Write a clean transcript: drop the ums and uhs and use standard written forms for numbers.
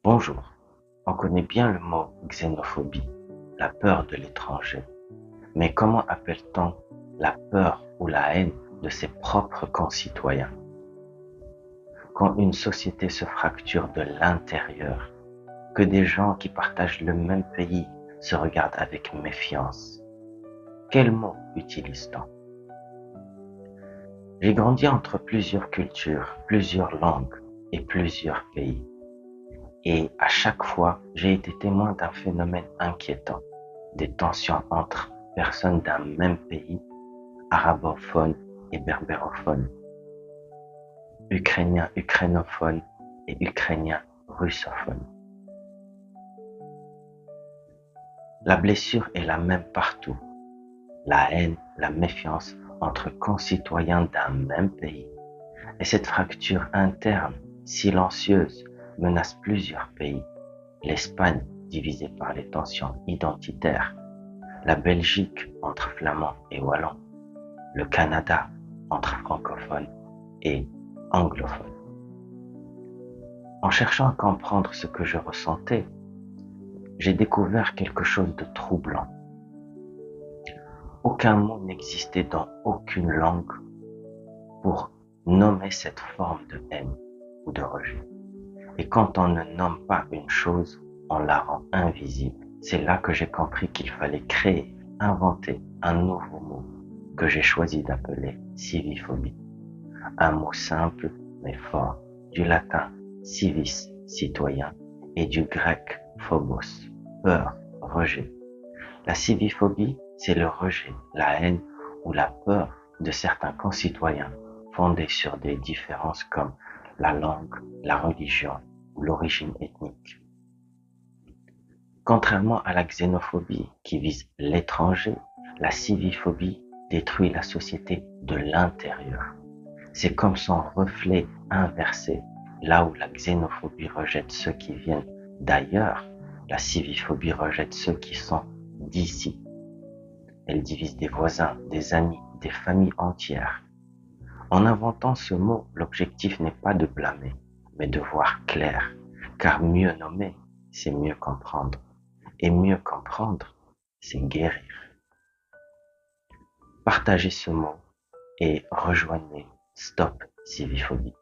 Bonjour, on connaît bien le mot xénophobie, la peur de l'étranger. Mais comment appelle-t-on la peur ou la haine de ses propres concitoyens? Quand une société se fracture de l'intérieur, que des gens qui partagent le même pays se regardent avec méfiance, quel mot utilise-t-on? J'ai grandi entre plusieurs cultures, plusieurs langues et plusieurs pays. Et à chaque fois, j'ai été témoin d'un phénomène inquiétant, des tensions entre personnes d'un même pays, arabophones et berbérophones, ukrainiens ukrainophones et ukrainiens russophones. La blessure est la même partout, la haine, la méfiance entre concitoyens d'un même pays. Et cette fracture interne, silencieuse, menace plusieurs pays. L'Espagne, divisée par les tensions identitaires, la Belgique entre flamands et wallons, le Canada entre francophones et anglophones. En cherchant à comprendre ce que je ressentais, j'ai découvert quelque chose de troublant. Aucun mot n'existait dans aucune langue pour nommer cette forme de haine ou de rejet. Et quand on ne nomme pas une chose, on la rend invisible. C'est là que j'ai compris qu'il fallait créer, inventer un nouveau mot que j'ai choisi d'appeler civiphobie. Un mot simple mais fort, du latin civis, citoyen, et du grec phobos, peur, rejet. La civiphobie, c'est le rejet, la haine ou la peur de certains concitoyens fondée sur des différences comme la langue, la religion ou l'origine ethnique. Contrairement à la xénophobie qui vise l'étranger, la civiphobie détruit la société de l'intérieur. C'est comme son reflet inversé. Là où la xénophobie rejette ceux qui viennent d'ailleurs, la civiphobie rejette ceux qui sont d'ici. Elle divise des voisins, des amis, des familles entières. En inventant ce mot, l'objectif n'est pas de blâmer, mais de voir clair, car mieux nommer, c'est mieux comprendre. Et mieux comprendre, c'est guérir. Partagez ce mot et rejoignez Stop Civiphobie.